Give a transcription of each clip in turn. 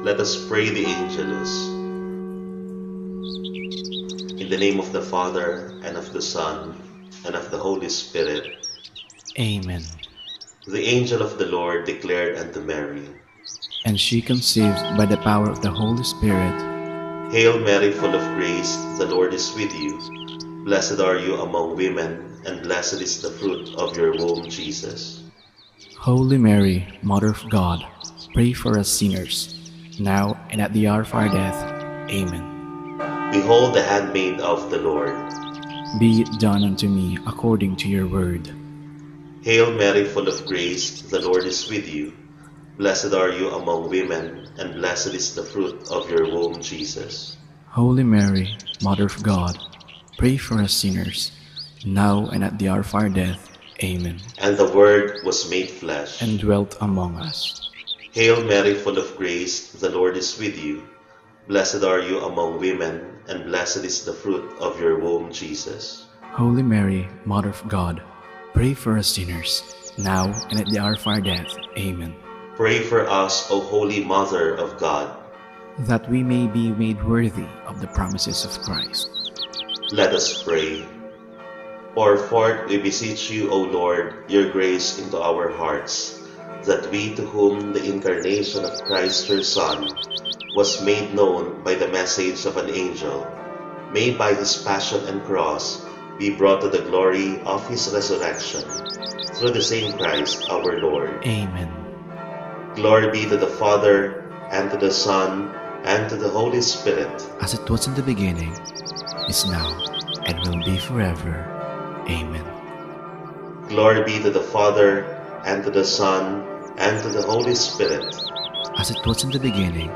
Let us pray the Angelus. In the name of the Father, and of the Son, and of the Holy Spirit. Amen. The angel of the Lord declared unto Mary, And she conceived by the power of the Holy Spirit. Hail Mary, full of grace, the Lord is with you. Blessed are you among women, and blessed is the fruit of your womb, Jesus. Holy Mary, Mother of God, pray for us sinners, now and at the hour of our death. Amen. Behold the handmaid of the Lord. Be it done unto me according to your word. Hail Mary, full of grace, the Lord is with you. Blessed are you among women, and blessed is the fruit of your womb, Jesus. Holy Mary, Mother of God, pray for us sinners, now and at the hour of our death. Amen. And the Word was made flesh. And dwelt among us. Hail Mary, full of grace, the Lord is with you. Blessed are you among women, and blessed is the fruit of your womb, Jesus. Holy Mary, Mother of God, pray for us sinners, now and at the hour of our death. Amen. Pray for us, O Holy Mother of God. That we may be made worthy of the promises of Christ. Let us pray. Pour forth, we beseech you, O Lord, your grace into our hearts, that we, to whom the incarnation of Christ your Son was made known by the message of an angel, may by his passion and cross be brought to the glory of his resurrection, through the same Christ our Lord. Amen. Glory be to the Father, and to the Son, and to the Holy Spirit. As it was in the beginning, is now, and will be forever. Amen. Glory be to the Father, and to the Son, and to the Holy Spirit. As it was in the beginning,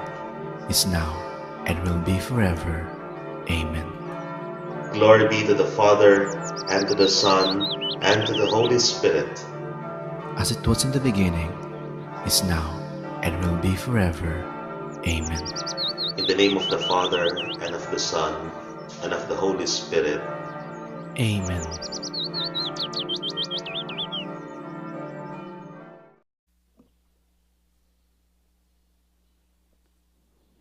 is now, and will be forever. Amen. Glory be to the Father, and to the Son, and to the Holy Spirit. As it was in the beginning, is now, and will be forever. Amen. In the name of the Father, and of the Son, and of the Holy Spirit. Amen.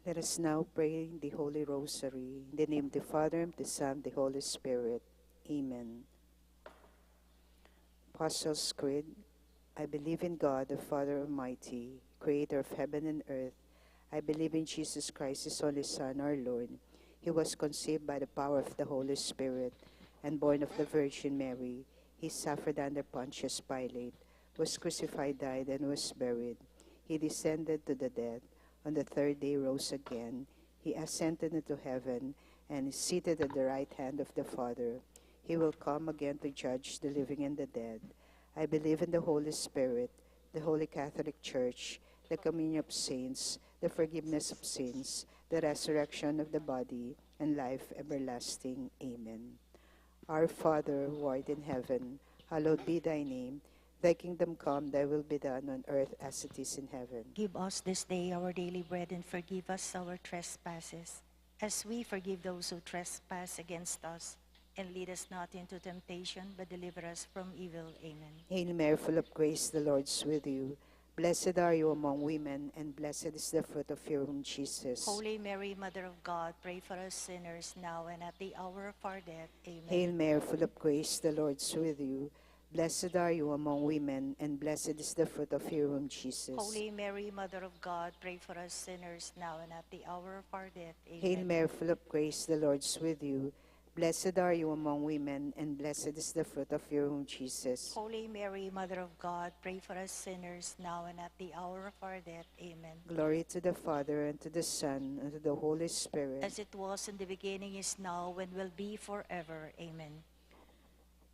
Let us now pray the Holy Rosary. In the name of the Father, and the Son, and the Holy Spirit. Amen. Apostles' Creed. I believe in God, the Father Almighty, creator of heaven and earth. I believe in Jesus Christ, his only Son, our Lord. He was conceived by the power of the Holy Spirit and born of the Virgin Mary. He suffered under Pontius Pilate, was crucified, died, and was buried. He descended to the dead. On the third day rose again. He ascended into heaven and is seated at the right hand of the Father. He will come again to judge the living and the dead. I believe in the Holy Spirit, the Holy Catholic Church, the communion of saints, the forgiveness of sins, the resurrection of the body, and life everlasting. Amen. Our Father, who art in heaven, hallowed be thy name. Thy kingdom come, thy will be done on earth as it is in heaven. Give us this day our daily bread, and forgive us our trespasses, as we forgive those who trespass against us. And lead us not into temptation, but deliver us from evil. Amen. Hail Mary, full of grace, the Lord is with you. Blessed are you among women, and blessed is the fruit of your womb, Jesus. Holy Mary, Mother of God, pray for us sinners, now and at the hour of our death. Amen. Hail Mary, full of grace, the Lord is with you. Blessed are you among women, and blessed is the fruit of your womb, Jesus. Holy Mary, Mother of God, pray for us sinners, now and at the hour of our death. Amen. Hail Mary, full of grace, the Lord is with you. Blessed are you among women, and blessed is the fruit of your womb, Jesus. Holy Mary, Mother of God, pray for us sinners, now and at the hour of our death. Amen. Glory to the Father, and to the Son, and to the Holy Spirit. As it was in the beginning, is now, and will be forever. Amen.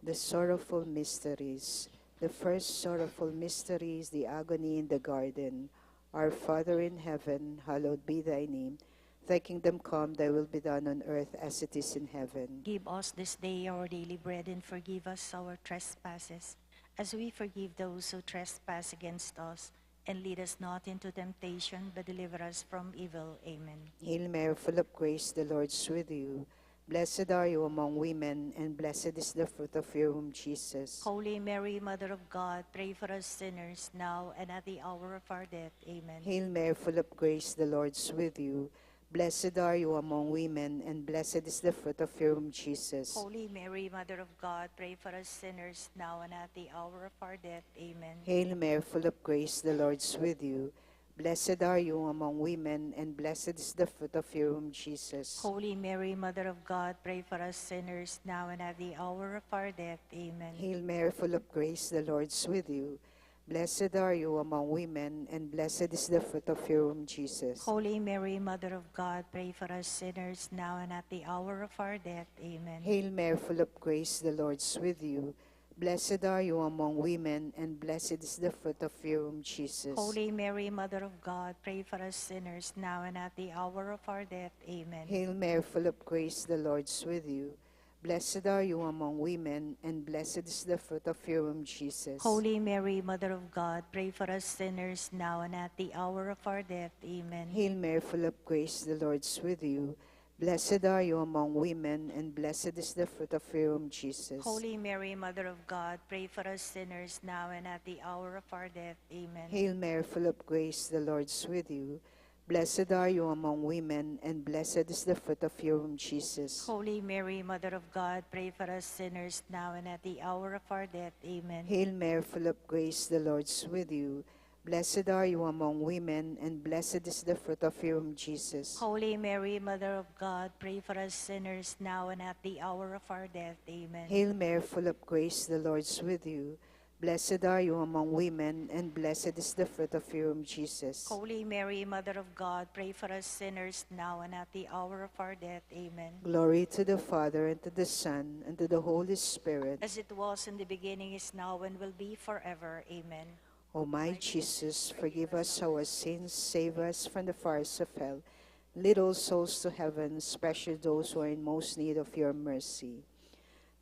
The sorrowful mysteries. The first sorrowful mystery is the agony in the garden. Our Father in heaven, hallowed be thy name. Thy kingdom come, thy will be done on earth as it is in heaven. Give us this day our daily bread, and forgive us our trespasses, as we forgive those who trespass against us. And lead us not into temptation, but deliver us from evil. Amen. Hail Mary, full of grace, the Lord is with you. Blessed are you among women, and blessed is the fruit of your womb, Jesus. Holy Mary, Mother of God, pray for us sinners now and at the hour of our death. Amen. Hail Mary, full of grace, the Lord's with you. Blessed are you among women, and blessed is the fruit of your womb, Jesus. Holy Mary, Mother of God, pray for us sinners now and at the hour of our death. Amen. Hail Mary, full of grace, the Lord's with you. Blessed are you among women, and blessed is the fruit of your womb, Jesus. Holy Mary, Mother of God, pray for us sinners now and at the hour of our death. Amen. Hail Mary, full of grace, the Lord's with you. Blessed are you among women, and blessed is the fruit of your womb, Jesus. Holy Mary, Mother of God, pray for us sinners now and at the hour of our death. Amen. Hail Mary, full of grace, the Lord's with you. Blessed are you among women, and blessed is the fruit of your womb, Jesus. Holy Mary, Mother of God, pray for us sinners now and at the hour of our death. Amen. Hail Mary, full of grace, the Lord's with you. Blessed are you among women, and blessed is the fruit of your womb, Jesus. Holy Mary, Mother of God, pray for us sinners now and at the hour of our death. Amen. Hail Mary, full of grace, the Lord's with you. Blessed are you among women, and blessed is the fruit of your womb, Jesus. Holy Mary, Mother of God, pray for us sinners now and at the hour of our death. Amen. Hail Mary, full of grace, the Lord's with you. Blessed are you among women, and blessed is the fruit of your womb, Jesus. Holy Mary, Mother of God, pray for us sinners now and at the hour of our death. Amen. Hail Mary, full of grace, the Lord's with you. Blessed are you among women, and blessed is the fruit of your womb, Jesus. Holy Mary, Mother of God, pray for us sinners now and at the hour of our death. Amen. Hail Mary, full of grace, the Lord's with you. Blessed are you among women, and blessed is the fruit of your womb, Jesus. Holy Mary, Mother of God, pray for us sinners now and at the hour of our death. Amen. Glory to the Father, and to the Son, and to the Holy Spirit. As it was in the beginning, is now, and will be forever. Amen. O my Jesus, forgive us our sins, save us from the fires of hell. Lead all souls to heaven, especially those who are in most need of your mercy.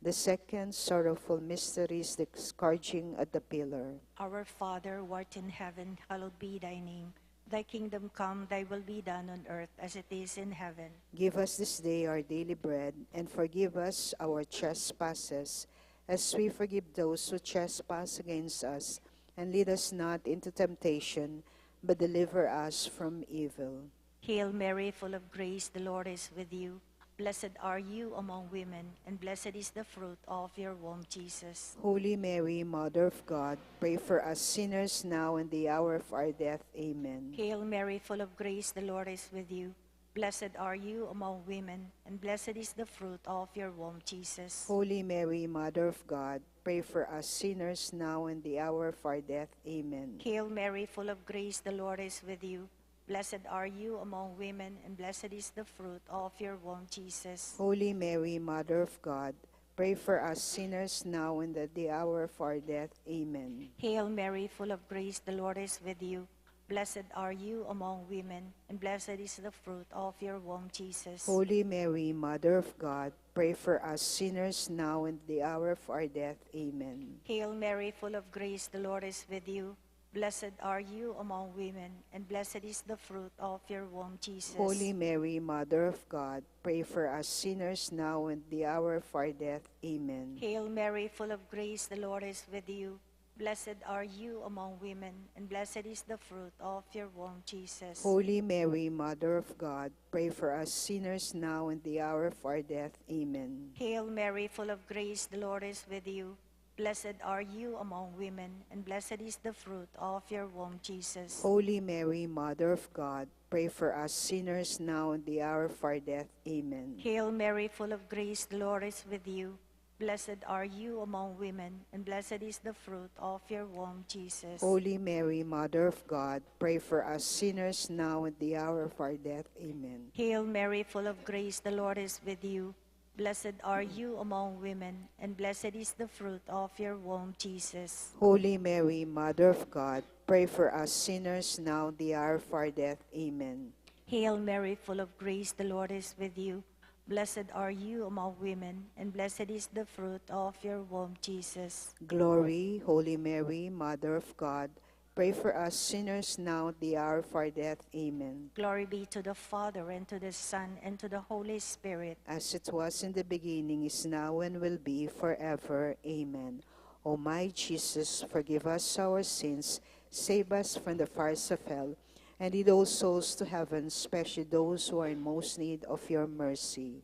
The second sorrowful mystery is the scourging at the pillar. Our Father, who art in heaven, hallowed be thy name. Thy kingdom come, thy will be done on earth as it is in heaven. Give us this day our daily bread, and forgive us our trespasses, as we forgive those who trespass against us. And lead us not into temptation, but deliver us from evil. Hail Mary, full of grace, the Lord is with you. Blessed are you among women, and blessed is the fruit of your womb, Jesus. Holy Mary, Mother of God, pray for us sinners now and the hour of our death. Amen. Hail Mary, full of grace, the Lord is with you. Blessed are you among women, and blessed is the fruit of your womb, Jesus. Holy Mary, Mother of God, pray for us sinners now and the hour of our death. Amen. Hail Mary, full of grace, the Lord is with you. Blessed are you among women, and blessed is the fruit of your womb, Jesus. Holy Mary, Mother of God, pray for us sinners now and at the hour of our death. Amen. Hail Mary, full of grace, the Lord is with you. Blessed are you among women, and blessed is the fruit of your womb, Jesus. Holy Mary, Mother of God, pray for us sinners now and the hour of our death. Amen. Hail Mary, full of grace, the Lord is with you. Blessed are you among women, and blessed is the fruit of your womb, Jesus. Holy Mary, Mother of God, pray for us sinners now and the hour of our death. Amen. Hail Mary, full of grace, the Lord is with you. Blessed are you among women, and blessed is the fruit of your womb, Jesus. Holy Mary, Mother of God, pray for us sinners now and the hour of our death. Amen. Hail Mary, full of grace, the Lord is with you. Blessed are you among women, and blessed is the fruit of your womb, Jesus. Holy Mary, Mother of God, pray for us sinners now and the hour of our death. Amen. Hail Mary, full of grace, the Lord is with you. Blessed are you among women, and blessed is the fruit of your womb, Jesus. Holy Mary, Mother of God, pray for us sinners now and the hour of our death. Amen. Hail Mary, full of grace, the Lord is with you. Blessed are you among women, and blessed is the fruit of your womb, Jesus. Holy Mary, Mother of God, pray for us sinners now and the hour of our death. Amen. Hail Mary, full of grace, the Lord is with you. Blessed are you among women, and blessed is the fruit of your womb, Jesus. Glory, Holy Mary, Mother of God, pray for us sinners now at the hour of our death. Amen. Glory be to the Father, and to the Son, and to the Holy Spirit. As it was in the beginning, is now, and will be forever. Amen. O my Jesus, forgive us our sins, save us from the fires of hell, and lead all souls to heaven, especially those who are in most need of your mercy.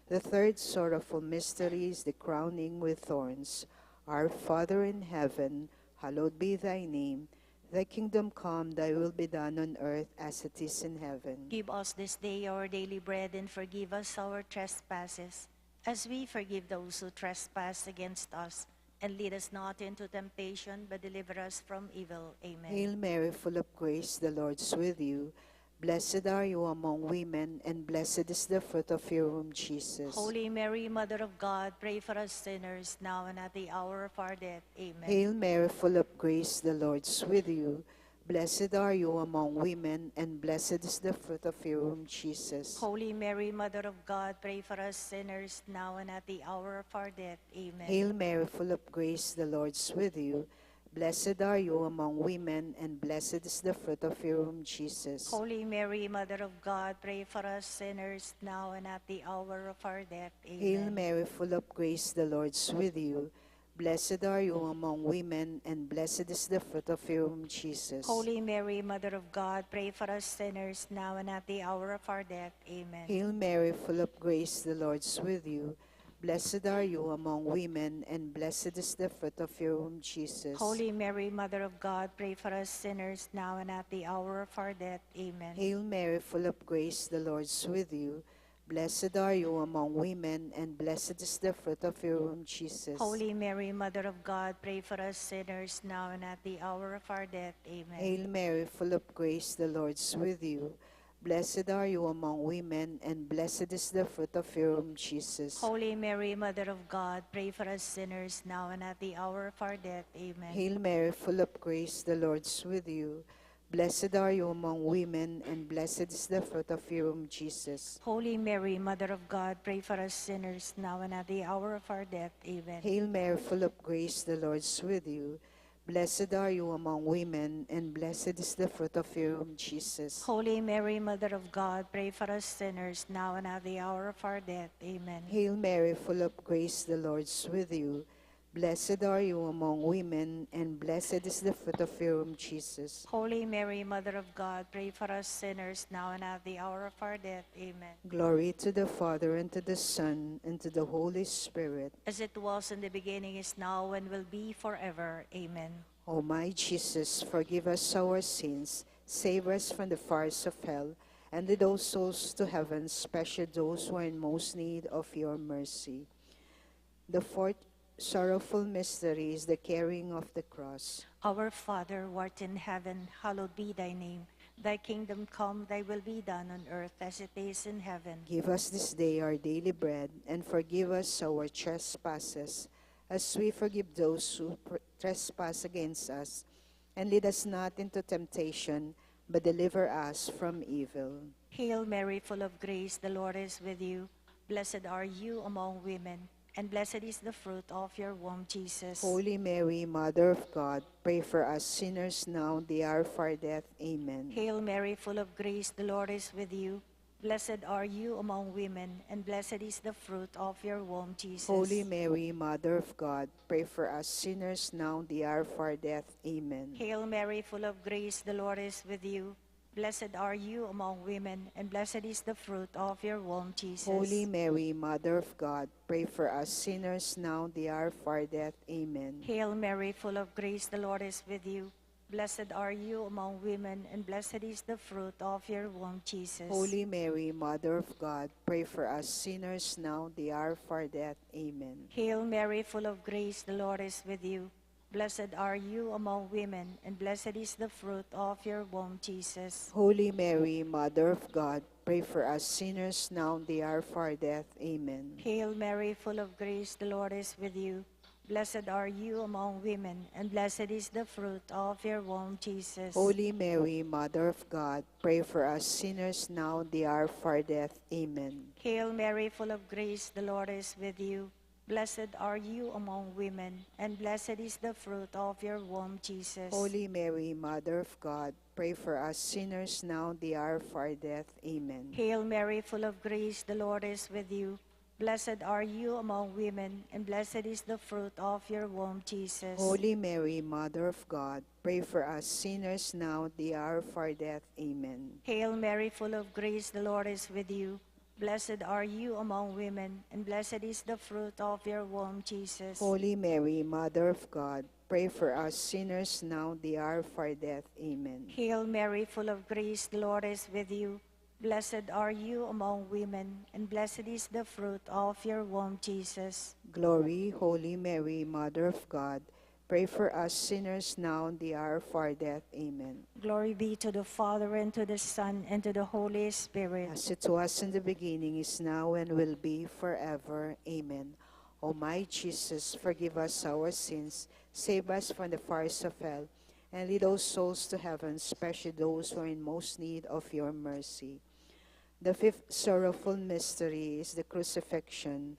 The third sorrowful mystery is the crowning with thorns. Our Father in heaven, hallowed be thy name. Thy kingdom come, thy will be done on earth as it is in heaven. Give us this day our daily bread, and forgive us our trespasses, as we forgive those who trespass against us. And lead us not into temptation, but deliver us from evil. Amen. Hail Mary, full of grace, the Lord is with you. Blessed are you among women, and blessed is the fruit of your womb, Jesus. Holy Mary, Mother of God, pray for us sinners, now and at the hour of our death. Amen. Hail Mary, full of grace, the Lord is with you. Blessed are you among women, and blessed is the fruit of your womb, Jesus. Holy Mary, Mother of God, pray for us sinners, now and at the hour of our death. Amen. Hail Mary, full of grace, the Lord is with you. Blessed are you among women, and blessed is the fruit of your womb, Jesus. Holy Mary, Mother of God, pray for us sinners, now and at the hour of our death. Amen. Hail Mary, full of grace, the Lord is with you. Blessed are you among women, and blessed is the fruit of your womb, Jesus. Holy Mary, Mother of God, pray for us sinners, now and at the hour of our death. Amen. Hail Mary, full of grace, the Lord is with you. Blessed are you among women, and blessed is the fruit of your womb, Jesus. Holy Mary, Mother of God, pray for us sinners, now and at the hour of our death. Amen. Hail Mary, full of grace, the Lord is with you. Blessed are you among women, and blessed is the fruit of your womb, Jesus. Holy Mary, Mother of God, pray for us sinners, now and at the hour of our death. Amen. Hail Mary, full of grace, the Lord is with you. Blessed are you among women, and blessed is the fruit of your womb, Jesus. Holy Mary, Mother of God, pray for us sinners, now and at the hour of our death. Amen. Hail Mary, full of grace, the Lord is with you. Blessed are you among women, and blessed is the fruit of your womb, Jesus. Holy Mary, Mother of God, pray for us sinners, now and at the hour of our death. Amen. Hail Mary, full of grace, the Lord is with you. Blessed are you among women, and blessed is the fruit of your womb, Jesus. Holy Mary, Mother of God, pray for us sinners, now and at the hour of our death. Amen. Hail Mary, full of grace, the Lord is with you. Blessed are you among women, and blessed is the fruit of your womb, Jesus. Holy Mary, Mother of God, pray for us sinners, now and at the hour of our death. Amen. Glory to the Father, and to the Son, and to the Holy Spirit. As it was in the beginning, is now, and will be forever. Amen. O my Jesus, forgive us our sins, save us from the fires of hell, and lead all souls to heaven, especially those who are in most need of your mercy. The fourth sorrowful mystery is the carrying of the cross. Our Father, who art in heaven, hallowed be thy name. Thy kingdom come, thy will be done on earth as it is in heaven. Give us this day our daily bread, and forgive us our trespasses, as we forgive those who trespass against us. And lead us not into temptation, but deliver us from evil. Hail Mary, full of grace, the Lord is with you. Blessed are you among women, and blessed is the fruit of your womb, Jesus. Holy Mary, Mother of God, pray for us sinners now and the hour of our death. Amen. Hail Mary, full of grace, the Lord is with you. Blessed are you among women, and blessed is the fruit of your womb, Jesus. Holy Mary, Mother of God, pray for us sinners now and the hour of our death. Amen. Hail Mary, full of grace, the Lord is with you. Blessed are you among women, and blessed is the fruit of your womb, Jesus. Holy Mary, Mother of God, pray for us sinners now and the hour of our death. Amen. Hail Mary, full of grace, the Lord is with you. Blessed are you among women, and blessed is the fruit of your womb, Jesus. Holy Mary, Mother of God, pray for us sinners now and the hour of our death. Amen. Hail Mary, full of grace, the Lord is with you. Blessed are you among women, and blessed is the fruit of your womb, Jesus. Holy Mary, Mother of God, pray for us sinners now and the hour of our death. Amen. Hail Mary, full of grace, the Lord is with you. Blessed are you among women, and blessed is the fruit of your womb, Jesus. Holy Mary, Mother of God, pray for us sinners now and the hour of our death. Amen. Hail Mary, full of grace, the Lord is with you. Blessed are you among women, and blessed is the fruit of your womb, Jesus. Holy Mary, Mother of God, pray for us sinners now and the hour of our death. Amen. Hail Mary, full of grace, the Lord is with you. Blessed are you among women, and blessed is the fruit of your womb, Jesus. Holy Mary, Mother of God, pray for us sinners now and the hour of our death. Amen. Hail Mary, full of grace, the Lord is with you. Blessed are you among women, and blessed is the fruit of your womb, Jesus. Holy Mary, Mother of God, pray for us sinners now and the hour of our death. Amen. Hail Mary, full of grace, the Lord is with you. Blessed are you among women, and blessed is the fruit of your womb, Jesus. Glory, Holy Mary, Mother of God, pray for us sinners now and the hour of our death. Amen. Glory be to the Father, and to the Son, and to the Holy Spirit. As it was in the beginning, is now, and will be forever. Amen. O my Jesus, forgive us our sins, save us from the fires of hell, and lead all souls to heaven, especially those who are in most need of your mercy. The fifth sorrowful mystery is the crucifixion.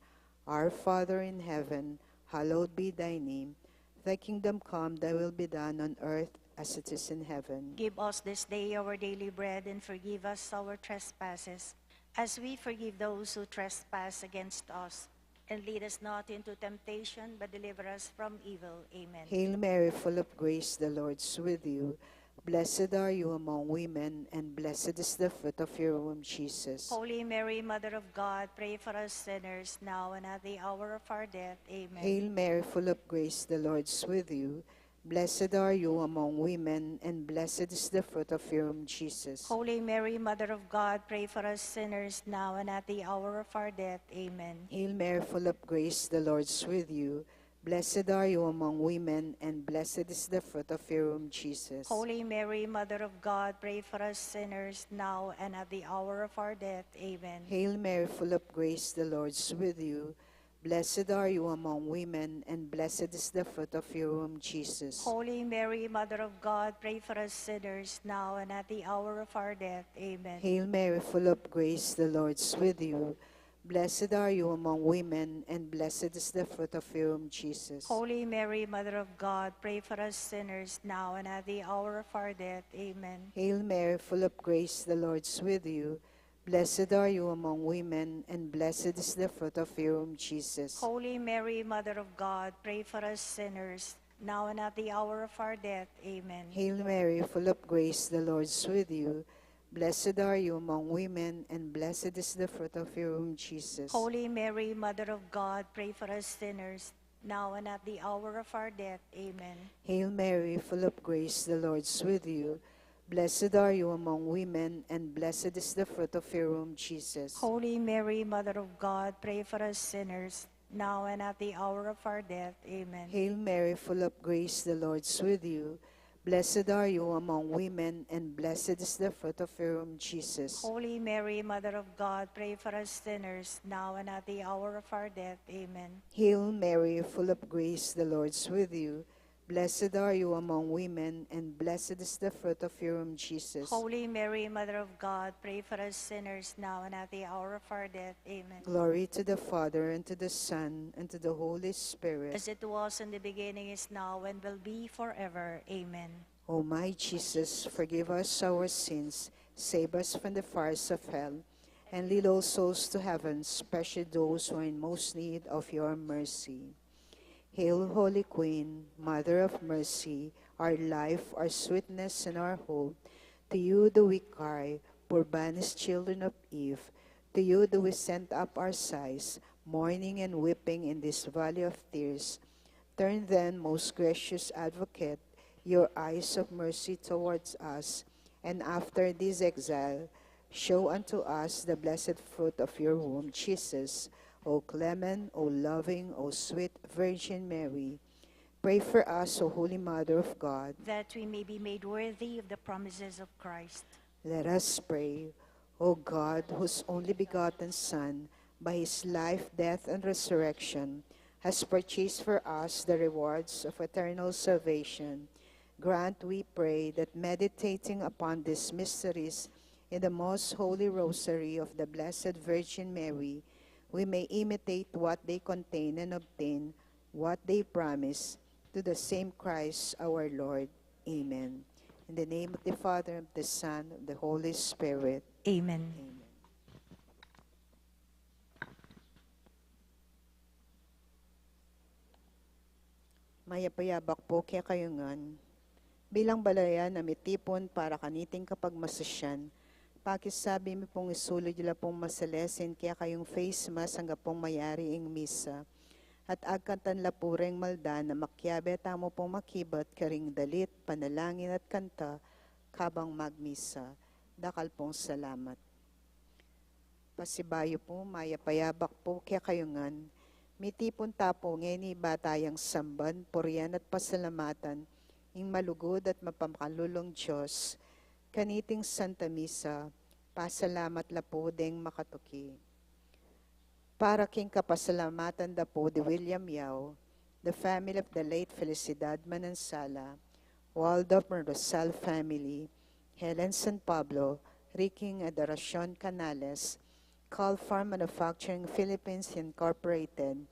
Our Father in heaven, hallowed be thy name. Thy kingdom come, thy will be done on earth as it is in heaven. Give us this day our daily bread, and forgive us our trespasses, as we forgive those who trespass against us. And lead us not into temptation, but deliver us from evil. Amen. Hail Mary, full of grace, the Lord is with you. Blessed are you among women, and blessed is the fruit of your womb, Jesus. Holy Mary, Mother of God, pray for us sinners, now and at the hour of our death. Amen. Hail Mary, full of grace, the Lord is with you. Blessed are you among women, and blessed is the fruit of your womb, Jesus. Holy Mary, Mother of God, pray for us sinners, now and at the hour of our death. Amen. Hail Mary, full of grace, the Lord is with you. Blessed are you among women, and blessed is the fruit of your womb, Jesus. Holy Mary, Mother of God, pray for us sinners, now and at the hour of our death. Amen. Hail Mary, full of grace, the Lord is with you. Blessed are you among women, and blessed is the fruit of your womb, Jesus. Holy Mary, Mother of God, pray for us sinners, now and at the hour of our death. Amen. Hail Mary, full of grace, the Lord is with you. Blessed are you among women, and blessed is the fruit of your womb, Jesus. Holy Mary, Mother of God, pray for us sinners, now and at the hour of our death. Amen. Hail Mary, full of grace, the Lord is with you. Blessed are you among women, and blessed is the fruit of your womb, Jesus. Holy Mary, Mother of God, pray for us sinners, now and at the hour of our death. Amen. Hail Mary, full of grace, the Lord is with you. Blessed are you among women, and blessed is the fruit of your womb, Jesus. Holy Mary, Mother of God, pray for us sinners, now and at the hour of our death. Amen. Hail Mary, full of grace, the Lord is with you. Blessed are you among women, and blessed is the fruit of your womb, Jesus. Holy Mary, Mother of God, pray for us sinners, now and at the hour of our death. Amen. Hail Mary, full of grace, the Lord is with you. Blessed are you among women, and blessed is the fruit of your womb, Jesus. Holy Mary, Mother of God, pray for us sinners, now and at the hour of our death. Amen. Hail Mary, full of grace, the Lord is with you. Blessed are you among women, and blessed is the fruit of your womb, Jesus. Holy Mary, Mother of God, pray for us sinners, now and at the hour of our death. Amen. Glory to the Father, and to the Son, and to the Holy Spirit. As it was in the beginning, is now, and will be forever. Amen. O my Jesus, forgive us our sins, save us from the fires of hell, and lead all souls to heaven, especially those who are in most need of your mercy. Hail, Holy Queen, Mother of Mercy, our life, our sweetness, and our hope. To you do we cry, poor banished children of Eve. To you do we send up our sighs, mourning and weeping in this valley of tears. Turn then, most gracious Advocate, your eyes of mercy towards us, and after this exile, show unto us the blessed fruit of your womb, Jesus. O clement, O loving, O sweet Virgin Mary, pray for us, O Holy Mother of God, that we may be made worthy of the promises of Christ. Let us pray. O God, whose only begotten Son, by his life, death, and resurrection, has purchased for us the rewards of eternal salvation, grant, we pray, that meditating upon these mysteries in the most holy rosary of the Blessed Virgin Mary, we may imitate what they contain and obtain what they promise, to the same Christ our Lord. Amen. In the name of the Father, of the Son, of the Holy Spirit. Amen. Amen. Mayapayabak po kaya kayungan, bilang balayan na mitipon para kaniting kapag masasyan, pakisabi mi pong isulod nila pong masalesin kaya kayong face mas hangga pong mayari ing misa. At agkantan lapureng malda na makyabe tamo pong makibat karing dalit, panalangin at kanta kabang magmisa. Dakal pong salamat. Pasibayo po, mayapayabak po kaya kayungan, mitipon tapo ngeni batayang samban, purian at pasalamatan, ing malugod at mapakalulong Diyos, kaniting Santa Misa, pasalamat la po deng makatuki. Para king kapasalamatan da po de William Yao, the family of the late Felicidad Manansala, Waldorf Rosal family, Helen San Pablo, Riking Adoracion Canales, Calfarm Manufacturing Philippines Incorporated,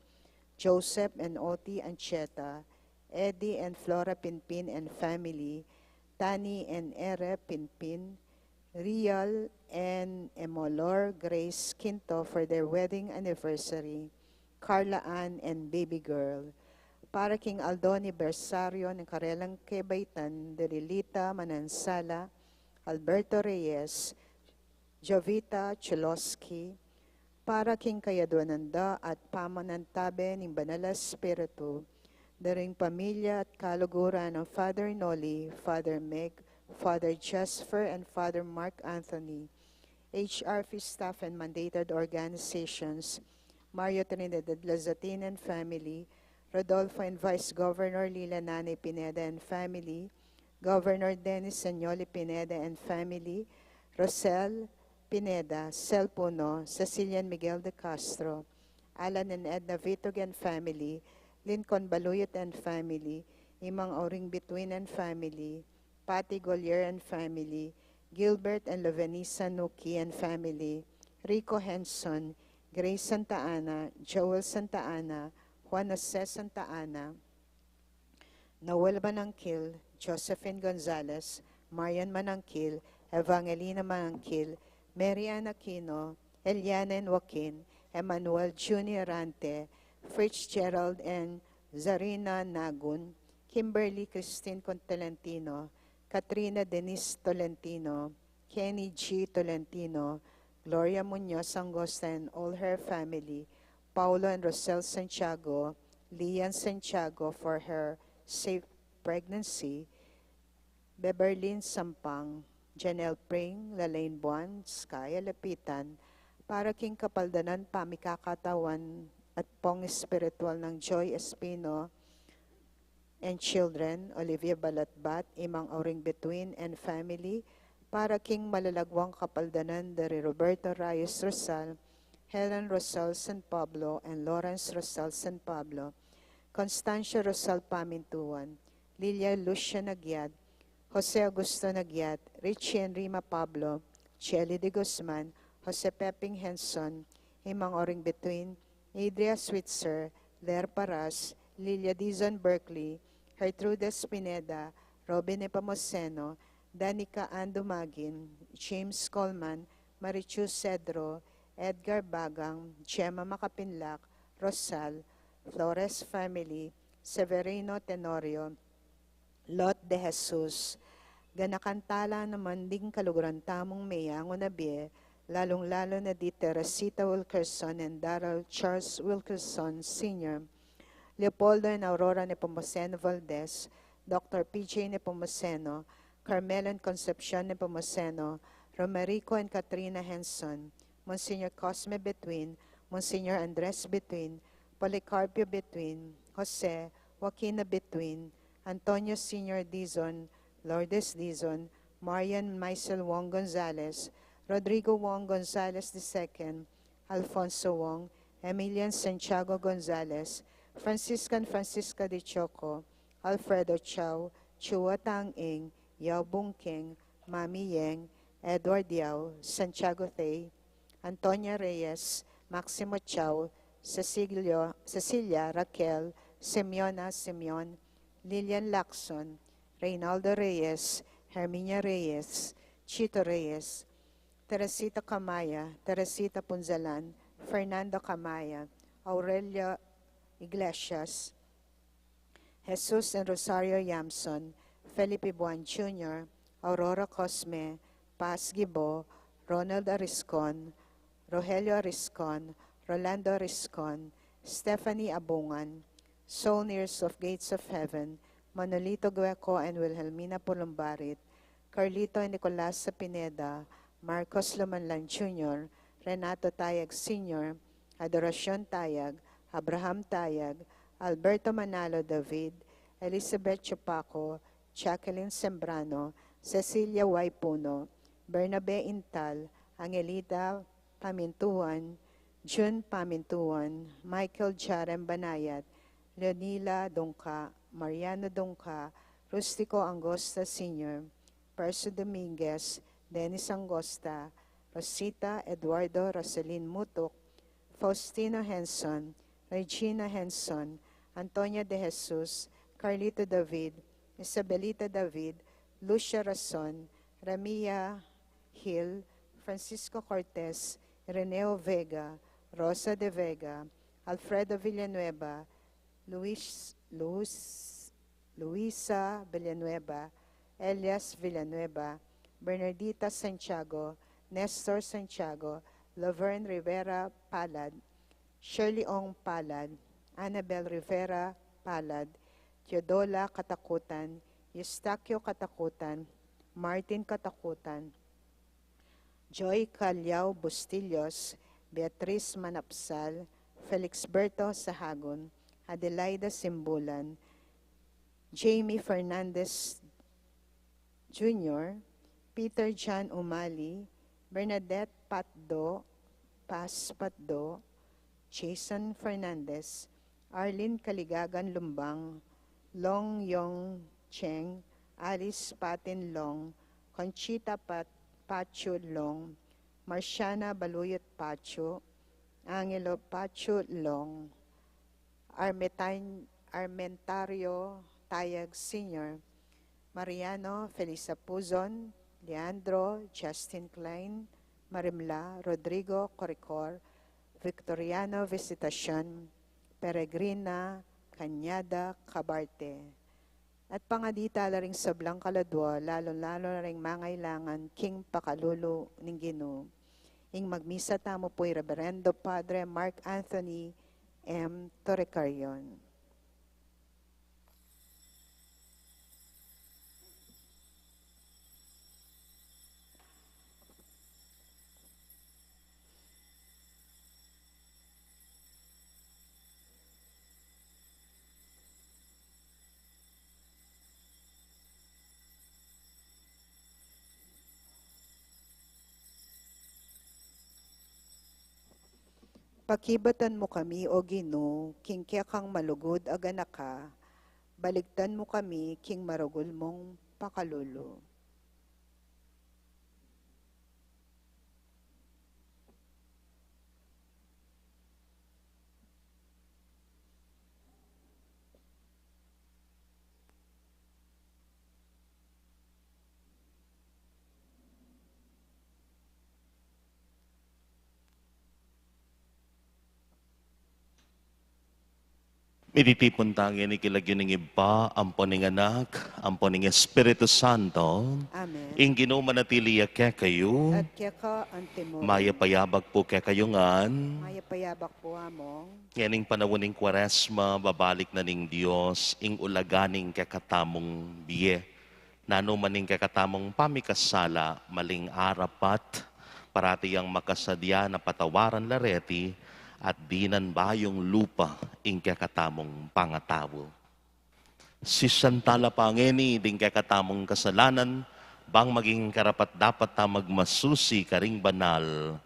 Joseph and Oti Ancheta, Eddie and Flora Pinpin and family, Tani and Ere Pinpin, Rial and Emolor Grace Quinto for their wedding anniversary, Carla Ann and baby girl, para King Aldoni Bersario ng Karelang Kebaitan, Delilita Manansala, Alberto Reyes, Jovita Chulosky, para King Kayaduananda at Pamanantabe ng Banala Espiritu, daring pamilya at kaluguran ng Father Noli, Father Meg, Father Jasper and Father Mark Anthony, HRF staff and mandated organizations, Mario Trinidad Lazatin and family, Rodolfo and Vice Governor Lila Nane Pineda and family, Governor Dennis Sanyoli Pineda and family, Rosel Pineda, Sel Puno, Cecilian Miguel de Castro, Alan and Edna Vitog and family, Lincoln Baluyot and family, Imang Auring Between and family, Patty Gollier and family, Gilbert and Lovenisa Nuki and family, Rico Henson, Grace Santa Ana, Joel Santa Ana, Juan Jose Santa Ana, Noel Manangkil, Josephine Gonzalez, Marian Manangkil, Evangelina Manangkil, Mary Ann Aquino, Eliana and Joaquin, Emmanuel Junior Rante, Fitzgerald and Zarina Nagun, Kimberly Christine Contalentino, Katrina Denise Tolentino, Kenny G. Tolentino, Gloria Munoz Angosta and all her family, Paulo and Rosel Santiago, Lian Santiago for her safe pregnancy, Beberlin Sampang, Janelle Pring, Lalaine Buwan, Skaya Lapitan, para King Kapaldanan Pamikakatawan at Pong Espiritual ng Joy Espino, and children, Olivia Balatbat, Imang Auring Between and family, para King Malalagwang Kapaldanan, dari Roberto Reyes Rosal, Helen Rosal San Pablo, and Lawrence Rosal San Pablo, Constancia Rosal Pamintuan, Lilia Lucia Nagyat, Jose Augusto Nagyat, Richie and Rima Pablo, Chelly de Guzman, Jose Peping Henson, Imang Auring Between, Adria Switzer, Ler Paras, Lilia Dizon Berkeley, Gertrudes Pineda, Robin Epamuseno, Danica Andumagin, James Coleman, Marichu Cedro, Edgar Bagang, Chema Makapinlak, Rosal, Flores family, Severino Tenorio, Lot de Jesus, ganakantala naman ding kaluguran tamong mayango na biye, lalong-lalo na di Teresita Wilkerson and Darrell Charles Wilkerson Sr., Leopoldo and Aurora Nepomuceno Valdez, Dr. P.J. Nepomuceno, Carmelo and Concepcion Nepomuceno, Romerico and Katrina Henson, Monsignor Cosme Between, Monsignor Andres Between, Policarpio Between, Jose, Joaquina Between, Antonio Sr. Dizon, Lourdes Dizon, Marian Maisel Wong Gonzalez, Rodrigo Wong Gonzalez II, Alfonso Wong, Emilian Santiago Gonzalez, Francisca de Choco, Alfredo Chow, Chua Tang Ing, Yao Bung King, Mami Yeng, Edward Yao, Santiago Thay, Antonia Reyes, Maximo Chao, Cecilia Raquel, Simeona Simeon, Lilian Lacson, Reynaldo Reyes, Herminia Reyes, Chito Reyes, Teresita Camaya, Teresita Punzalan, Fernando Camaya, Aurelia Iglesias, Jesus and Rosario Yamson, Felipe Buan Jr., Aurora Cosme, Paz Gibo, Ronald Ariscon, Rogelio Ariscon, Rolando Ariscon, Stephanie Abungan, Soulniers of Gates of Heaven, Manolito Gueco and Wilhelmina Pulumbarit, Carlito and Nicolas Pineda, Marcos Lumanlan Jr., Renato Tayag Sr., Adoracion Tayag, Abraham Tayag, Alberto Manalo David, Elizabeth Chupaco, Jacqueline Sembrano, Cecilia Y. Puno, Bernabe Intal, Angelita Pamintuan, June Pamintuan, Michael Jarem Banayat, Leonila Dongka, Mariano Dongka, Rustico Angosta Sr., Perso Dominguez, Dennis Angosta, Rosita Eduardo Rosalyn Mutok, Faustino Henson, Regina Henson, Antonia de Jesus, Carlito David, Isabelita David, Lucia Rason, Ramia Hill, Francisco Cortez, Reneo Vega, Rosa de Vega, Alfredo Villanueva, Luisa Villanueva, Elias Villanueva, Bernardita Santiago, Nestor Santiago, Laverne Rivera Palad, Shirley Ong Palad, Annabel Rivera Palad, Teodola Katakutan, Eustaquio Katakutan, Martin Katakutan, Joy Calyao Bustillos, Beatriz Manapsal, Felix Berto Sahagon, Adelaida Simbulan, Jamie Fernandez Jr., Peter John Umali, Bernadette Patdo, Paz Patdo, Jason Fernandez, Arlene Kaligagan Lumbang, Long Yong Cheng, Alice Patin Long, Conchita Pacho Long, Marciana Baluyot Pacho, Angelo Pacho Long, Armentario Tayag Sr., Mariano Felisa Puzon, Leandro Justin Klein, Marimla Rodrigo Coricor, Victoriano Visitacion, Peregrina Cañada Cabarte. At pangadita la ring sablang kaladwa, lalo-lalo na ring mangailangan king pakalulo ning Ginoo. Ing magmisa tamo po'y Reverendo Padre Mark Anthony M. Torrecarion. Pakibatan mo kami, O Ginoo, king kaya kang malugod agana ka, baligtan mo kami, king marugol mong pakalulo. Iditipon tangi ni kilagyo ning iba, ampon ning anak, ampon ning Espiritu Santo. Amen. Ing Ginoo manatiliya kaya kayo, At kaya ka antimo, mayapayabag po kaya kayo ngan. mayapayabak po among, Yaning panahon ning Kwaresma, babalik na ning Dios, ing ulaganing kakatamong biye. Nano maning kakatamong pamikasala, maling arapat, parati ang makasadya na patawaran lareti, at dinan bayong lupa, ing kakatamong pangatawo. Si Santala Pangeni, ding kakatamong kasalanan, bang maging karapat dapat ta magmasusi karing banal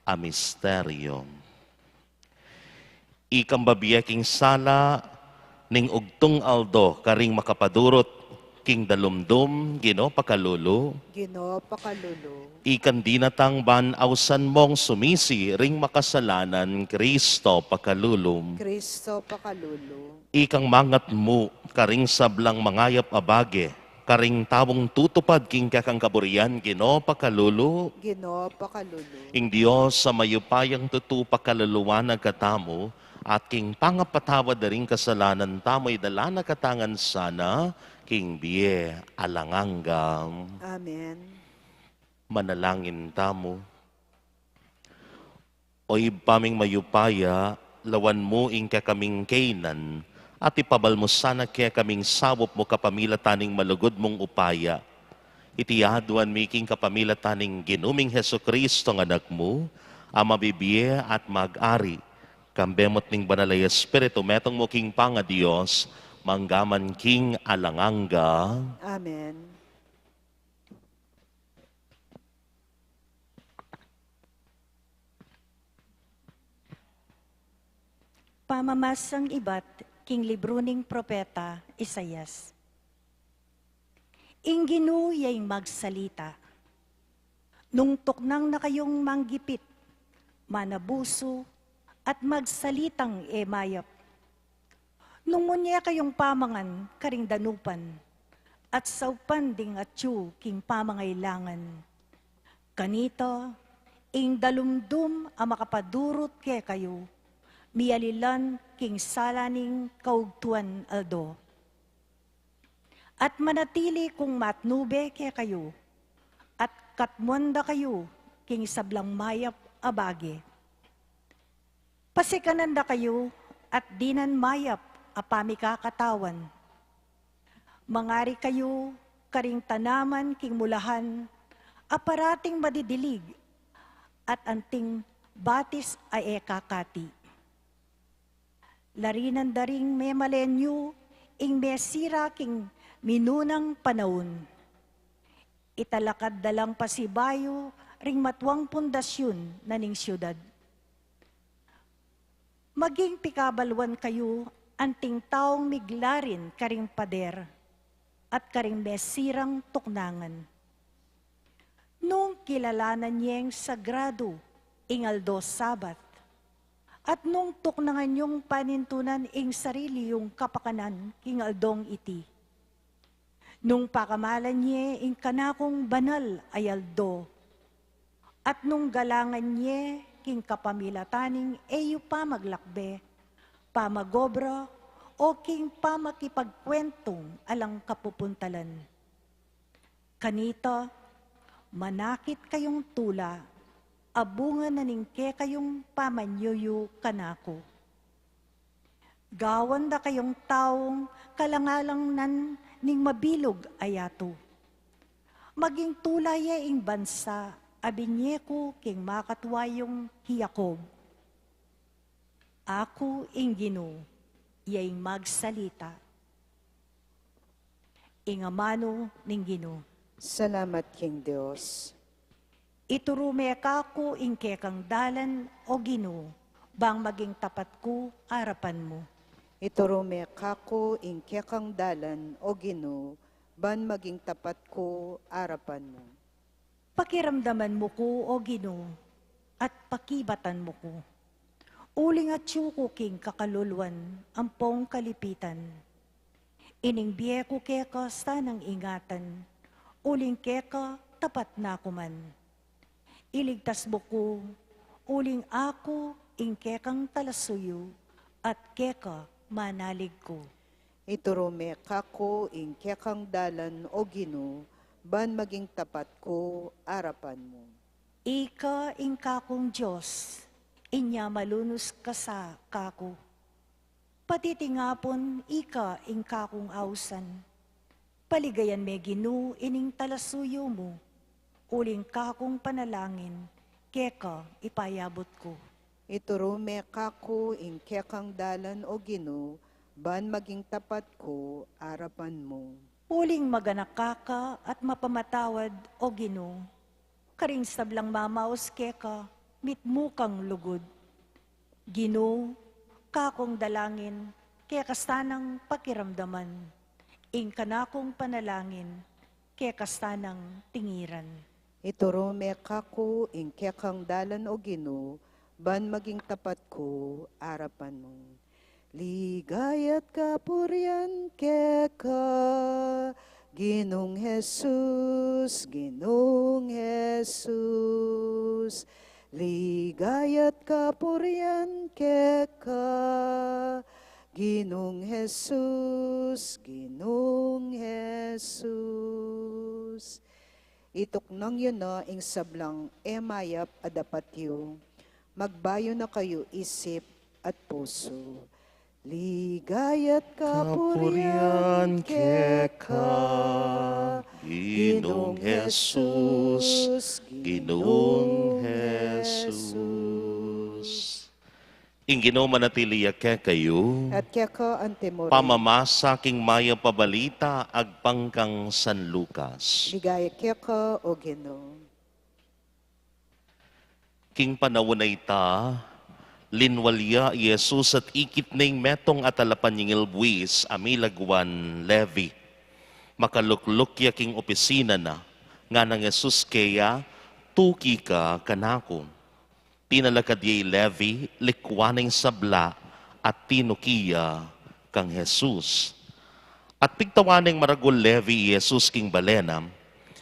a misteryo. Ikang babiyaking sala ning ugtong aldo karing makapadurot king dalumdum, Ginoo pakalulu. Ginoo pakalulu. Ikan dinatang ban ausan mong sumisi, ring makasalanan, Kristo pakalulum. Kristo pakalulu. Ikang mangat mo, karing sablang mangayap abage, karing tawong tutupad king kakang kaburian, Ginoo pakalulu. Ginoo pakalulu. Ing Dios sa mayupayang tutu pakaluluwan nagkatamo, at king pangapatawa da ring kasalanan tamo'y dala na katangan sana, king biye alanganggam. Amen. Manalangin tamo. Oy paming mayupaya, lawan mo ing kakaming kainan, at ipabal mo sana kaya kaming sawop mo kapamilataning malugod mong upaya. Itiyaduan miking kapamilataning ginuming Heso Kristo ng anak mo, ang mabibiye at mag-ari. Kambemot ning banalay Espiritu, metong mo king panga Diyos, manggaman king alanganga. Amen. Pamamasang ibat, king libro ning propeta, Isayas. Inginu yay magsalita. Nung tuknang na kayong manggipit, manabuso, at magsalitang emayap. Nung munya kayong pamangan, karing danupan, at saupan ding atyu king pamangailangan. Kanito, ing dalumdum ang makapadurot ke kayo, mialilan king salaning kaugtuan aldo. At manatili kung matnube ke kayo, at katmwanda kayo king sablang mayap abage. Pasikananda kayo at dinan mayap apami kakatawan. Mangari kayo karing tanaman king mulahan, aparating madidilig, at anting batis ay ekakati. Larinan daring may malenyo, ing mesira king minunang panahon. Italakad dalang pasibayo, ring matwang pundasyon na ning siyudad. Maging pikabalwan kayo, anting taong miglarin karing pader, at karing mesirang tuknangan. Nung kilalanan niyeng sagrado, ingaldo sabat, at nung tuknangan yung panintunan ing sarili yung kapakanan, ingaldong iti. Nung pakamalan niya ing kanakong banal ay aldo, at nung galangan niya king kapamilataning eyo pamaglakbe, pamagobra, o king pamakipagkwentong alang kapupuntalan. Kanita, manakit kayong tula, abungan na ningke kayong pamanyuyo kanako. Gawan da kayong taong kalangalang nan ning mabilog ayato. Maging tulaya ing bansa, abinye ko king makatwayong hiyakob. Ako ing Ginoo, iyay magsalita. Ingamano ning Ginoo. Salamat king Dios. Iturume kako ing kekang dalan o Ginoo, bang maging tapat ko arapan mo. Iturume kako ing kekang dalan o Ginoo, ban maging tapat ko arapan mo. Pakiramdaman mo ko o Ginoo, at pakibatan mo ko. Uling at ko king kakaluluan, ampong kalipitan. Ining biye ko keka sanang ingatan, uling keka tapat na kuman. Iligtas mo ko, uling ako ing kekang talasuyo, at keka manalig ko. Iturume kako ing kekang dalan o Ginoo, ban maging tapat ko arapan mo. Ika ing kakong Diyos, inya malunos ka sa kako. Patitingapon, ika ing kakong ausan. Paligayan me Ginoo ining talasuyo mo, uling kakong panalangin, keka ipayabot ko. Iturume kako ing kekang dalan o Ginoo, ban maging tapat ko arapan mo. Uling maganak ka at mapamatawad o Ginoo, karing sablang mamaos keka, mitmukang lugod. Ginoo, kakong dalangin, kaya kastanang pakiramdaman, ing kanakong panalangin, kaya kastanang tingiran. Ituro me kako ing kekang dalan o Ginoo, ban maging tapat ko arapan mo. Ligayat kapurian keka, Ginong Jesus, Ginong Jesus. Ligayat kapurian keka, Ginong Jesus, Ginong Jesus. Ituknang yun na ing sablang emayap adapat yu, magbayo na kayo isip at puso. Ligayat kapurian keka, Ginong Jesus, Ginong Jesus. Ing Ginoo manatili ke kayo, At keka antemore. pamamasa king maya pabalita agpangkang San Lucas. Ligaya keka o Ginoo. King panawunay ta, linwalya Jesus at ikit na metong atalapan yung buwis amilagwan Levi. Makaluklukya king opisina na, nga ng Jesus kaya, tuki ka kanako. Tinalakad yay Levi, likwaning sabla, at tinukiya kang Jesus. At pigtawaning maragol Levi Jesus king balenam,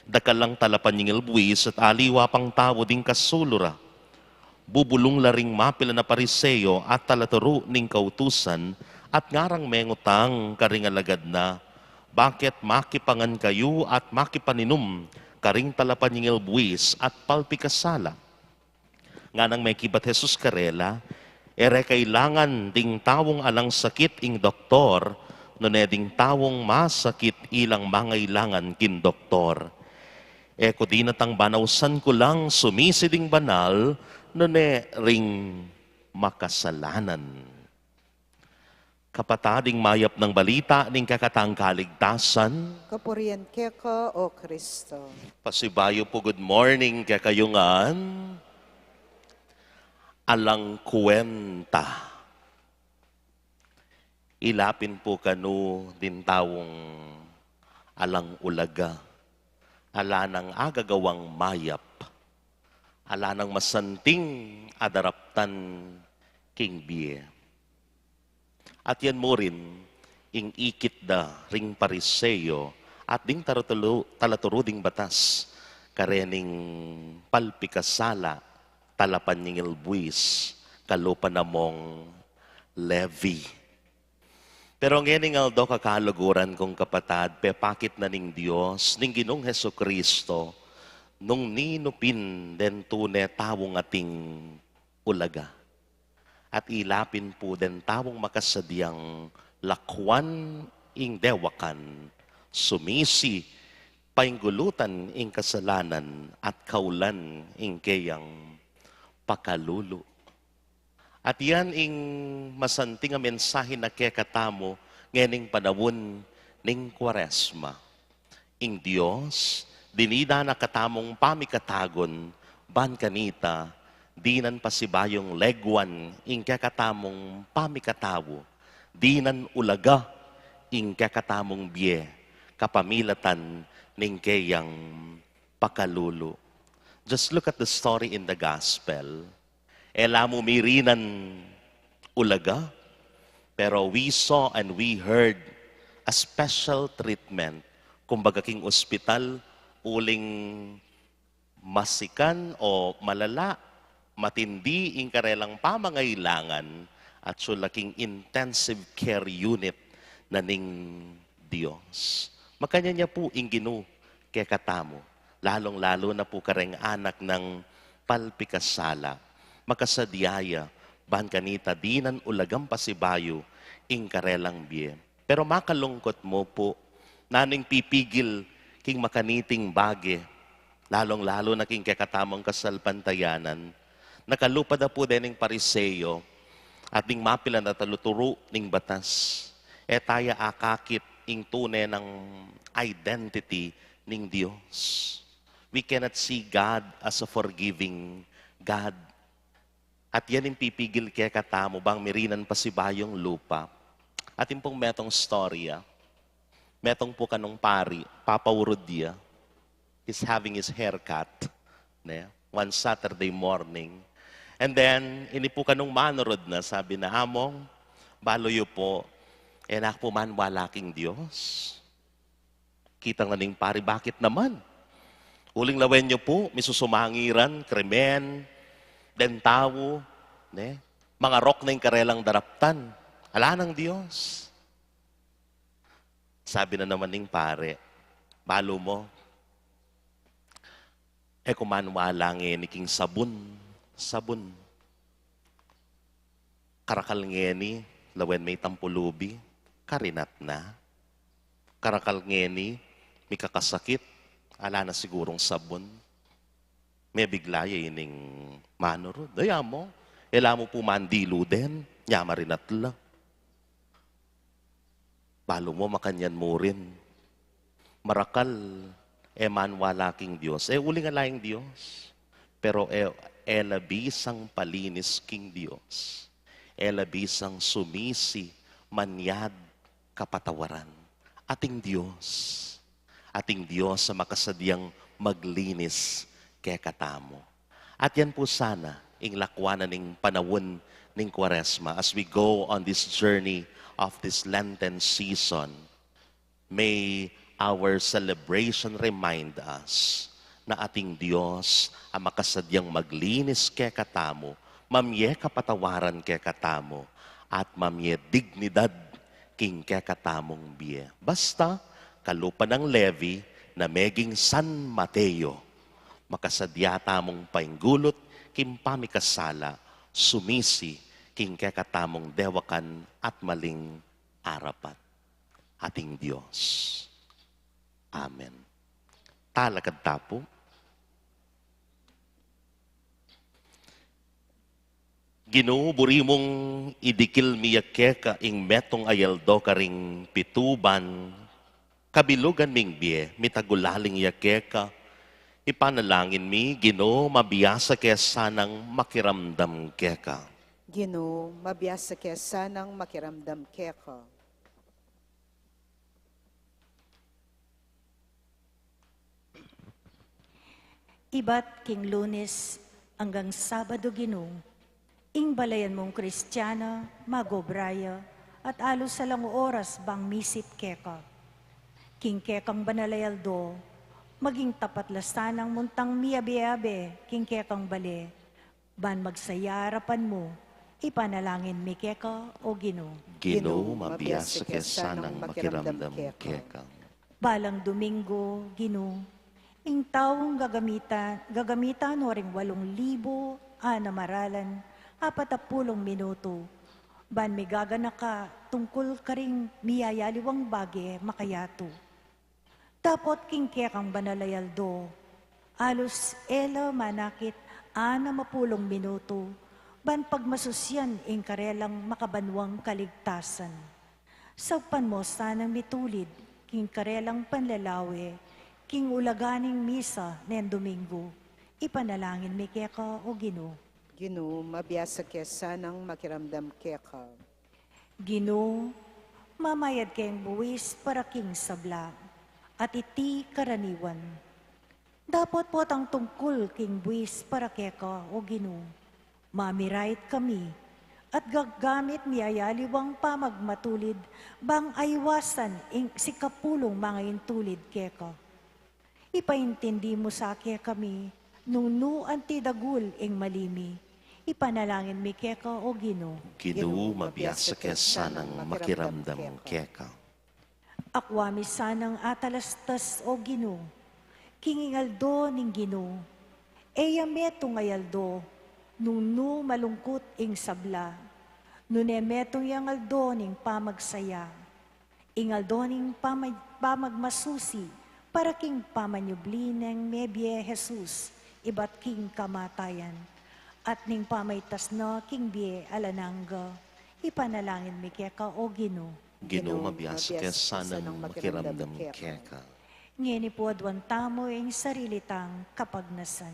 dakalang talapan yung buwis at aliwa pang tawo ding kasulura. Bubulong laring mapila na pariseyo at talaturo ning kautusan at ngarang mengutang karingalagad na, bakit makipangan kayo at makipaninum karing talapan yung buwis at palpikasala. Nga nang may kibat Jesus karela, ere kailangan ding tawong alang sakit ing doktor, no ne ding tawong masakit ilang mangailangan kin doktor. Eko di natang banawsan ko lang sumisiding banal, no ne ring makasalanan. Kapatading mayap ng balita ning kakatang kaligtasan, Kapurian keka o Kristo. pasibayo po good morning kakayungan, alang kuwenta. Ilapin po kanu din tawong alang ulaga, ala ng agagawang mayap, ala ng masanting adaraptan king biye. At yan mo rin, ing ikit da ring pariseyo at ding talaturo ding batas, karening palpikasala, talapan ningil buwis, kalupa namong Levi. Pero ngayon nga daw kakalaguran kong kapatad, pepakit na ning Diyos, ning Ginong Heso Kristo, nung ninupin den tune tawong ating ulaga. At ilapin po den tawong makasadyang lakwan ing dewakan, sumisi, painggulutan ing kasalanan at kaulan ing kayang pakalulu. At yan ing masanting nga mensahe na kekatamo nganing panawon ning Kwaresma. Ing Dios, dinida na katamong pamikatagon, ban kanita, dinan pasibayong legwan ing kekatamong pamikatawo, dinan ulaga ing kekatamong biye, kapamilatan ning kayang pakalulu. Just look at the story in the gospel. Elamu mirinan ulaga, pero we saw and we heard a special treatment. Kumbaga king ospital, uling masikan o malala, matindi ing karelang pamangailangan at sulaking intensive care unit na ning Diyos. Makanya niya po ing Ginoo kay katamo, lalong-lalo na po kareng anak ng palpikasala, makasadyaya, ban kanita dinan ulagam pasibayo ing karelang biye. Pero makalungkot mo po, naning pipigil king makaniting bage, lalong-lalo na king kakatamang kasalpantayanan, nakalupa na po din ng pariseyo at ning mapila na taluturo ning batas. E taya akakit ing tune ng identity ning Diyos. We cannot see God as a forgiving God. At yan yung pipigil kaya katamo bang mirinan pa si bayong lupa. At yung pong metong storya, Metong po kanong pari, Papa Urodia, is having his haircut. Ne? One Saturday morning. And then, ini po kanong manorod na, sabi na, Among, baloyo po, enak po man walaking Diyos. Kitang naning pari, bakit naman? Uling lawen nyo po, may susumangiran, krimen, dentawo, ne? Mga rok na yung karelang daraptan. Ala ng Diyos. Sabi na naman ning pare, balo mo, kumanwala ni king sabon, sabon. Karakal ngeni, lawen may tampulubi, karinat na. Karakal ngeni, may kakasakit, ala na sigurong sabon. May biglaya ining manurod. Daya mo, ela mo po mandilo din, nyama rin atla. Balo mo, makanyan mo rin. Marakal, manwalaking Diyos. Uli nga laing Diyos. Pero elabisang palinis king Diyos. Elabisang sumisi, manyad, kapatawaran. Ating Diyos. Ating Diyos sa makasadyang maglinis kay katamo. At yan po sana, ing lakwanan ning panawon ning Kwaresma as we go on this journey of this Lenten season. May our celebration remind us na ating Diyos ang makasadyang maglinis kay katamo, mamye kapatawaran kay katamo, at mamye dignidad king kay katamong biye. Basta, kalupa ng Levi na meging San Mateo, makasadya tamong painggulot, kim pamikasala, sumisi, king kay katamong dewakan at maling arapat. Ating Diyos. Amen. Talakad tapo. Ginoo buri mong idikil miyakeka ing metong ayaldo karing pituban, kabilugan ming biye, mitagulaling yakeka, ipanalangin mi, Ginoo mabiyasa kaya sanang makiramdam keka. Ginoo, mabiyasa kaya sanang makiramdam keka. Iba't king Lunes hanggang Sabado Ginoo, ing balayan mong Kristiyana, magobraya, at alos sa lang oras bang misip keka. King kekang banalayaldo, maging tapat lastanang muntang miyabe-abe, king kekang bale, ban magsayarapan mo, ipanalangin mi keka o Ginoo. Ginoo mabiyasa kaya sanang makiramdam keka. Balang Domingo, Ginoo, ing taong gagamitan o ring 8,000 na maralan, 40 minuto. Ban may gagana ka, tungkol ka ring miyayaliwang bagi makayato. Tapot king kekang banalayaldo, alos ela manakit 60 minuto, ban pagmasusyan ing karelang makabanwang kaligtasan. Sagpan mo sanang mitulid, king karelang panlalawe, king ulaganing misa nen Domingo, ipanalangin mi keka o Ginoo. Ginoo, mabiyasa kaya sanang makiramdam keka. Ginoo, mamayad kayong buwis para king sabla, at iti karaniwan. Dapat po ang tungkol king buwis para keka o Ginoo. Mamirait kami, at gagamit miyayaliwang pamagmatulid, bang aywasan ing sikapulong mga intulid keka. Ipaintindi mo sa kaya kami, nung antidagul ing malimi, ipanalangin mi keka o Ginoo. Ginoo mabiyasa kaya sanang makiramdam keka. Akwami sanang atalastas o Ginoo, kingingaldo ning Ginoo, eyametong ayaldo, nung malungkot ing sabla, nunemetong yangaldo ning pamagsaya, ingaldo ning pamagmasusi, para king pamanyubli ng mebye Jesus, iba't king kamatayan, at ning pamaytas na king bie alanangga, ipanalangin mi keka o Ginoo. Ginoo mabiyasa kaya sanang makiramdam keka. Ngeni po adwan tamo ing sarilitang kapagnasan.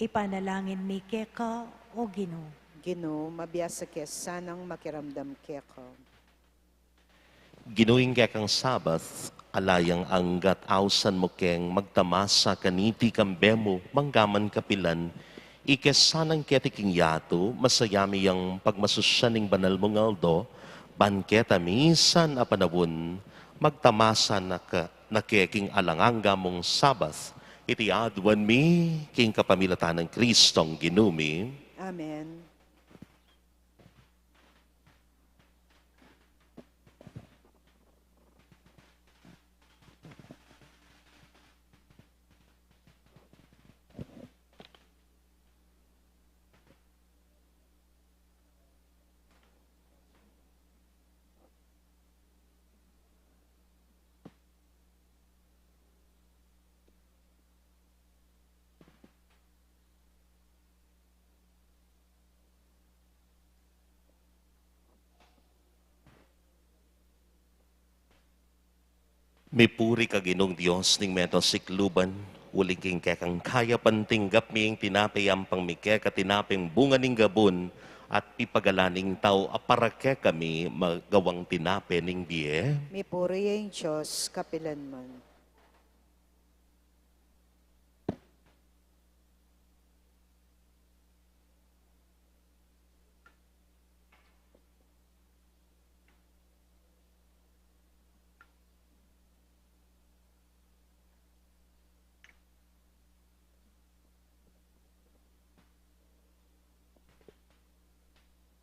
Ipanalangin mi keka o Ginoo. Ginoo, mabiyasa kaya sanang makiramdam kaya ka. Ginuing kang Sabath, alayang anggat awsan mo keng magtamasa kaniti kambemo manggaman kapilan, ikesanang ketiking yato, masayami ang pagmasusyaning banal mong aldo, banketa misan a panawon, magtamasa na keking alanganga mong Sabath, iti adwan mi, king kapamilatan ng Kristong ginumi. Amen. May puri ka ginong Diyos ning meto sikluban, uling king kekang kaya pantinggap miyeng tinapayang pangmike katinapeng bunga ning gabon, at pipagalaning tao aparake kami magawang tinape ning biye. May puri ang Diyos, kapilanman.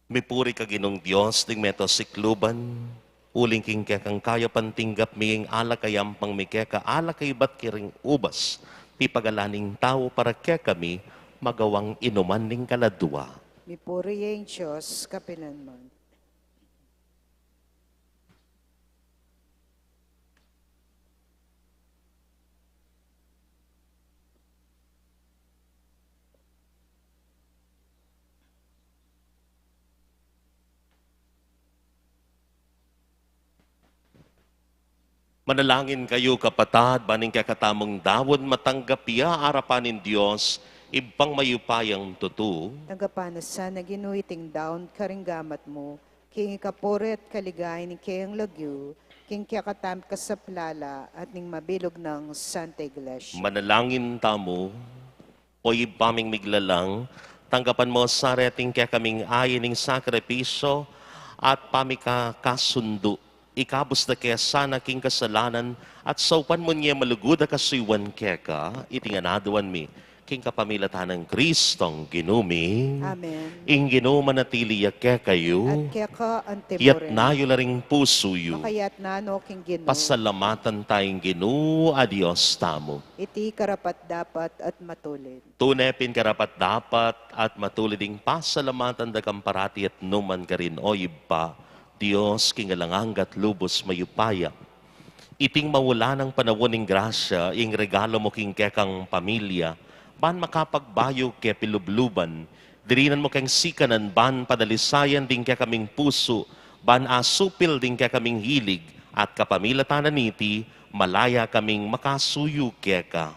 May puri ka ginong Diyos ning meto sikluban, uling king kekang kaya pantinggap miyeng alakayang pangmike ka alakay bat kiring ubas, pipagalaning tao para ke kami magawang inuman ning kaladwa. May puri ang Diyos, kapilanman. Manalangin kayo kapatad, baning kakatamong dawon matanggapia arapanin Diyos, ibang mayupayang tutu. Tagapanasan na ginuiting down karinggamat mo, king ikapore at kaligay ni kayang lagyo, king kakatam kasaplala at ning mabilog ng Santa Iglesia. Manalangin tamo, o ibaming miglalang, tanggapan mo sa reting kaya kaming ayining sakripisyo at pamika kasundo. Ikabos na kaya sana king kasalanan at saupan mo niya malugod na kasuywan keka, itinganaduan mi, king kapamilatan ng Kristong ginumi. Amen. Ing ginumanatili kaya kayo, At kaya ka antipore. yat nayo laring puso yu. Makayat na no king Ginoo. Pasalamatan tayong ginu, adios tamo. Iti karapat dapat at matulid. Tunepin karapat dapat at matuliding pasalamatan da kamparati at numan ka rin o iba, Diyos kingalanganggat lubos mayupaya. Iting mawala ng panawon ng grasya, ing regalo mo king kekang pamilya, ban makapagbayo ke pilubluban, dirinan mo kang sikanan, ban padalisayan din ke kaming puso, ban asupil din ke kaming hilig, at kapamilatanan niti, malaya kaming makasuyo keka.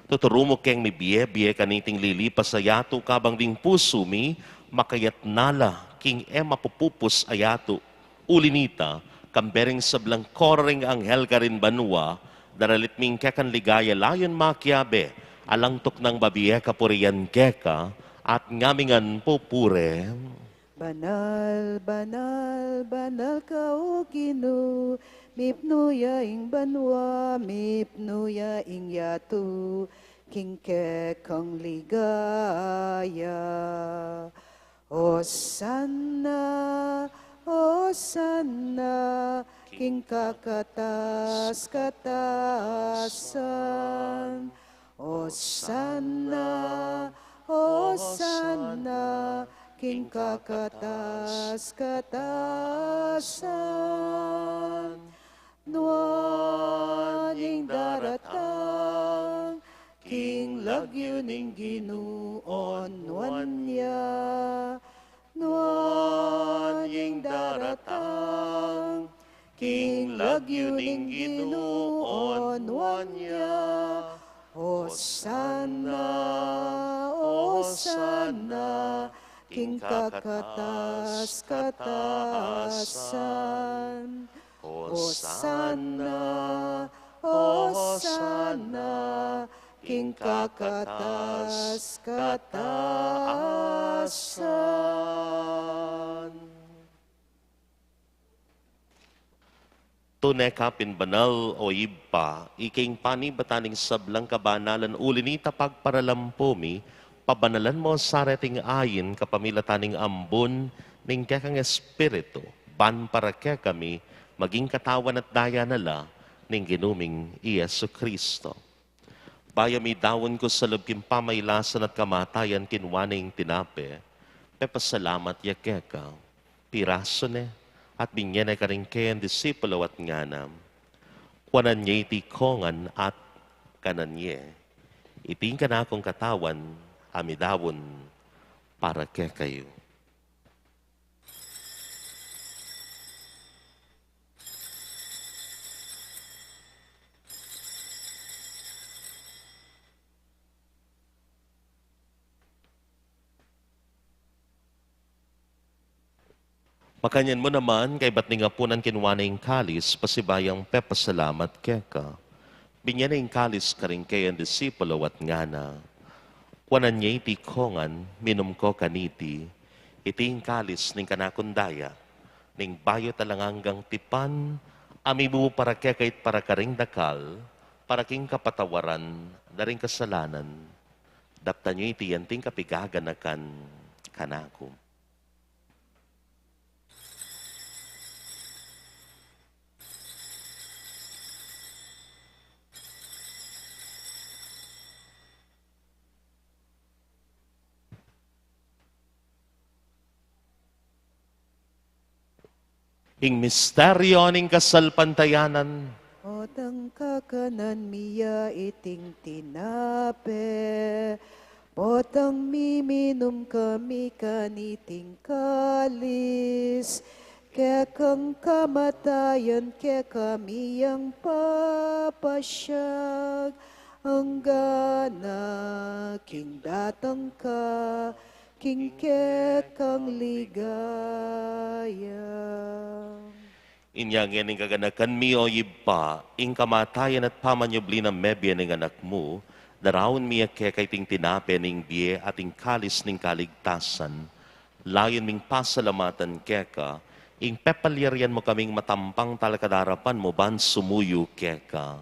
Tuturo mo keng mi biye kaniting lilipas sa yato kabang ding puso mi, makayat nala king mapupupos ayato. Ulinita, kambering sablang koreng anghel ka rin banwa, daralit ming kekan ligaya layon makiabe, alangtok ng babiye kapuriyan keka, at ngamingan pupure. Banal, banal, banal ka o Ginoo, mipnuya ing banwa, mipnuya ing yatu, kingke kang ligaya. Hosanna, Hosanna, king kakatas-katasan. Hosanna, Hosanna, king kakatas-katasan. Nuan ing daratang, king lagyo ning Ginuon nuan niya. Nuan ing daratang, king lagyo ning Ginuon nuan niya. Hosanna, Hosanna, king kakatas katasan. Hosanna, Hosanna, king kakatas katasan. Tunay kapin banal o iba, iking panibataning sablang kabanalan ulinita pagparalampumi, pabanalan mo sa reting ayin kapamilataning ambon, ning kekang espiritu, ban para ke kami, maging katawan at daya nala, ning ginuming Iyesu Kristo. Bayami dawon ko sa lubking pamaylasan at kamatayan kinwaning tinape, pepasalamat ya keka, piraso ne, at binyan ay karing kayan disipulo at nganam. Kwanan niya iti kongan at kanan niya. Iting ka na akong katawan, amidawon, para kaya kayo. Makanyan mo naman, kay ba't nga punan kinwana yung kalis, pasibayang pepasalamat keka. Binyan yung kalis ka rin kayan disipulo at ngana. Kwanan niya iti kongan, minum ko kaniti, iti yung kalis ning kanakundaya, ning bayo talanganggang tipan, amibu para kekait para karing dakal, para king kapatawaran, na ring kasalanan. Dapta niyo iti yanting kapigaganakan kanako. Ing misteryo ning kasalpantayanan, Otang kakanan miya iting tinape, potang miminum kami kaniting kalis, kaya kang kamatayan, kaya kami ang papasyag, ang gana, king datang ka, king kekang ligaya. inyang yan ing kaganakan mi o iba, ing kamatayan at pamanyubli ng mebya ng anak mo, darawon mi kay ting tinape ning biye at ing kalis ning kaligtasan, layon ming pasalamatan keka, ing pepalyarian mo kaming matampang talakadarapan mo ban sumuyo keka.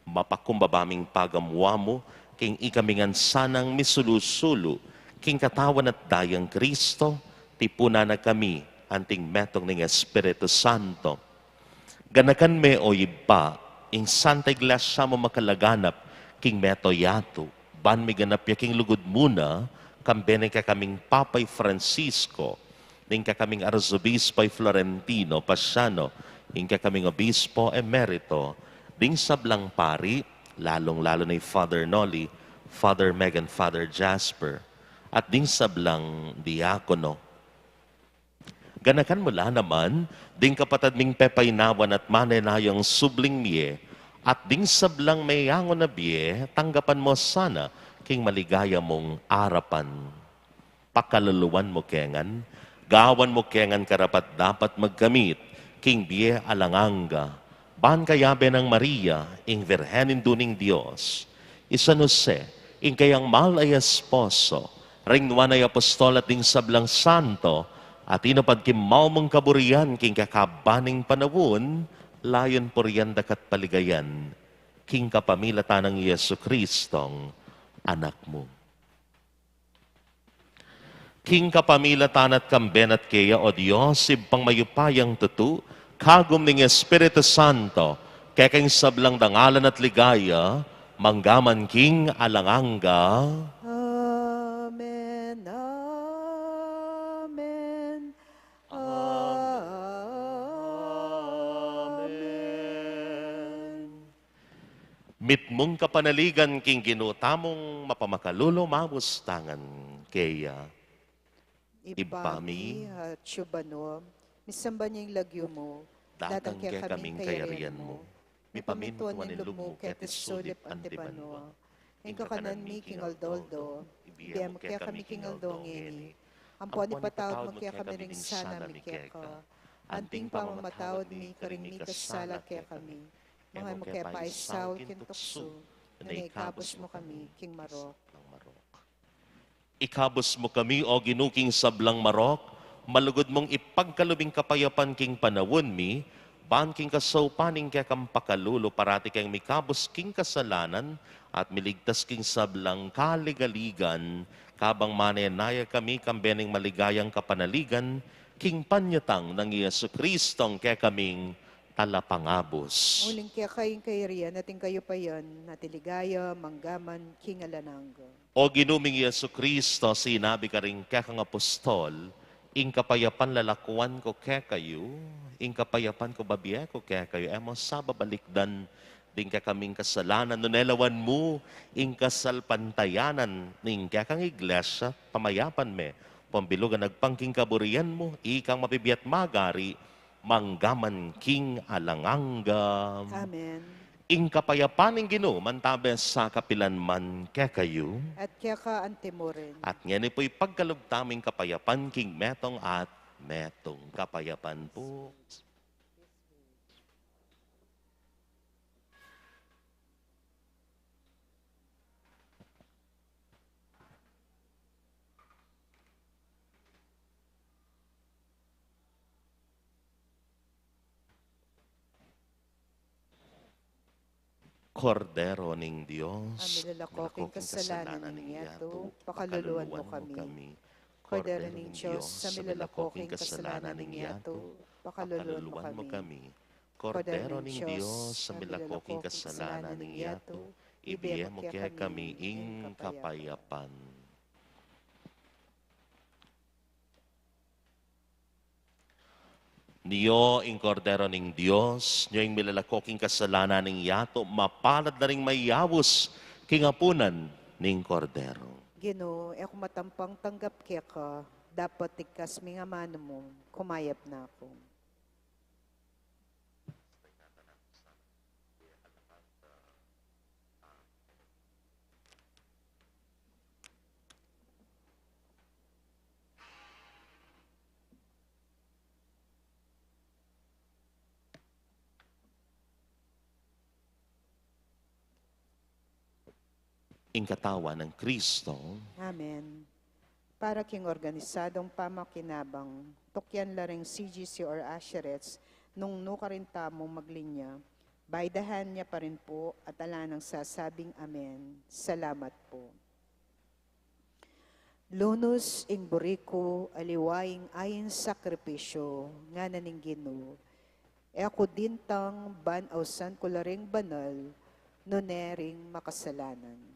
Mapakumbabaming pagamwa mo, king ikamingan sanang misulusulo, king katawan at dayang Kristo, tipuna na kami, anting metong ng Espiritu Santo. Ganakan me o iba, ing Santa Iglesia mo makalaganap, king meto yato, ban mi ganap ya king lugod muna, kambene ka kaming Papay Francisco, ning ka kaming Arzobispay Florentino Pasiano, ing ka kaming Obispo Emerito, ding sablang pari, lalong-lalo na Father Noli, Father Megan, Father Jasper, at ding sablang diakono. Ganakan mula naman, ding kapatad ming pepaynawan at manenayang subling miye, at ding sablang mayangon na biye, tanggapan mo sana, king maligaya mong arapan. Pakaluluwan mo kengan, gawan mo kengan karapat dapat magkamit, king biye alanganga, ban kayabe ng Maria, ing Virhenin duning Diyos, San Jose, ing kayang mahal ay esposo, ringwan ay apostol at ding sablang santo, at inapad kimaw mong kaburian, king kakabaning panawon, layon puriyan dakat paligayan, king kapamilatan ng Yesu Kristong anak mo. King kapamilatan at kamben at kaya o Diyos, ibang mayupayang tutu, kagum ng Espiritu Santo, kekeng sablang dangalan at ligaya, manggaman king alanganga. Amen, amen, amen. Mitmong kapanaligan king ginutamong mapamakalulo mamustangan kaya. Ibami, at syubano, misamba niyang lagyo mo, datang kaya kaya kaming kayarian mo. Mipamintuan ng lubmo ket isulip antipano. Ing kakanan mi king aldoldo, ibiyam kaya kami king aldong ini, Ampon ipatawad mo kaya kami ring sana mikeka. Anting pamamatawad mi karing mi kasala kaya kami. Mga mo kaya paisaw kintukso. Na ikabos mo kami, King Marok. Ikabos mo kami, o ginuking sablang Marok, malugod mong ipagkalubing kapayapan king panawon mi, ban king kasaupaning kaya kang pakalulo, parati kayong mikabos king kasalanan, at miligtas king sablang kaligaligan, kabang manenaya kami kambening maligayang kapanaligan, king panyatang ng Yesu Kristong kaya kaming talapangabos. Muling kaya kayong kairian, natin kayo pa yan, natiligaya, manggaman, King Alananga. O ginuming Yesu Kristo, sinabi ka rin kaya kang apostol, ing kapayapan lalakuan ko kaya kayo, ing kapayapan ko babiya ko kaya kayo, emo sa babalikdan, din ka kaming kasalanan, nunelawan mo, ing kasalpantayanan, ning kaya kang iglesia, pamayapan me, pambilugan nagpangking kaburian mo, ikang mapibiyat magari, manggaman king alanganga. Amen. Ing kapayapan ng Ginoo mantabes sa kapilan man kaya kayo. At kaya ka antimorin. At ngayon po'y pagkalugtaming kapayapan king metong at metong kapayapan po. Kordero ning Diyos, Ang nilalakoking kasalanan ng yato, pakaluluan mo kami. Kordero ng Diyos, sa nilalakoking kasalanan ng yato, pakaluluan mo kami. Kordero ng Diyos, sa milakoking kasalanan ng yato, ibiye mo kaya kami ing kapayapan. Niyo, ing kordero ng Diyos, niyo ing milalakoking kasalanan ng yato, mapalad na ring mayawos kingapunan ning kordero. Ginoo, ako matampang tanggap kaya ka, dapat tikas mi nga mano mo, kumayap na ako. Ing katawan ng Kristo, Amen. Para king organisadong pamakinabang, tukyan laring CGC or Asherets, nung nukarin tamong maglinya, baydahan niya pa rin po at ala ng sasabing Amen. Salamat po. Lunus ing buriko, aliwaing ayin sakripisyo, nga naning Ginoo. E ako dintang ban-awsan ko laring banal, nunering makasalanan.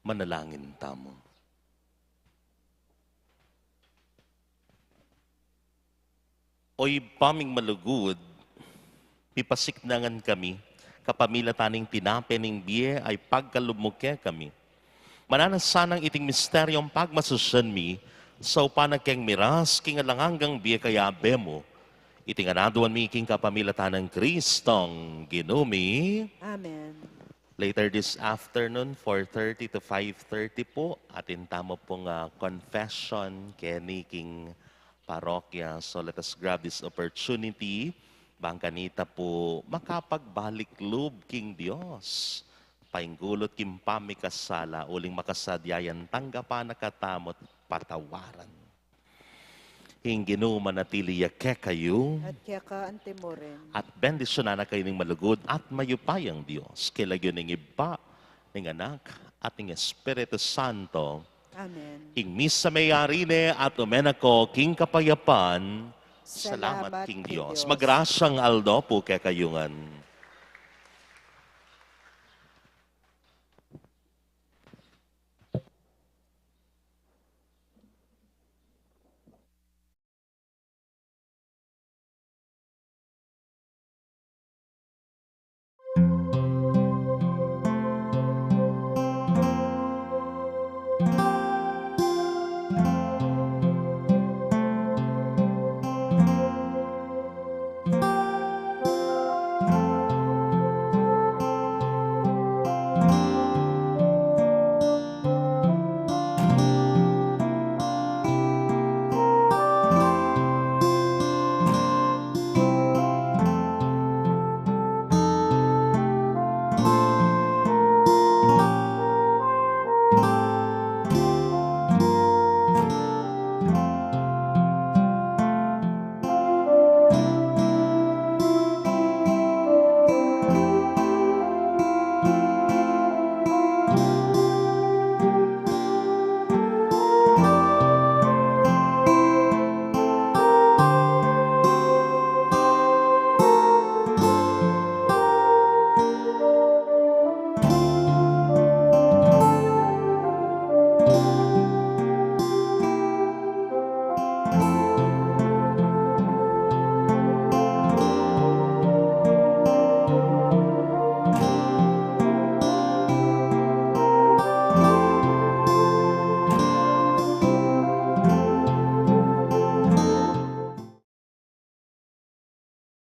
Manalangin tamo. Oy paming malugod, pipasiknangan kami, kapamila taning tinapening biye ay pagkalumuke kami. Mananasanang iting misteryong pagmasusyan mi, sa upanagkeng miras, kingalanganggang biye kaya bemo, iting anaduan mi king kapamila tanang Kristong ginumi. Amen. Later this afternoon, 4:30 to 5:30 po, atin tamo pong confession keni king parokya. So let us grab this opportunity. Bangkanita po, makapagbalik loob king Diyos. Painggulot kim pamikasala, uling makasadyayan tanggapan nakatamot patawaran. Hinggino manatili yake kayo. At kaya ka antimoren. At bendisyonan na kayo ng malugod at mayupayang Diyos. Kilagyo ng iba, ng anak, at ng Espiritu Santo. Amen. King misa mayarine at umenako, king kapayapan. Salamat, King King Diyos. Diyos. Magrasyang aldo po kaya kayungan.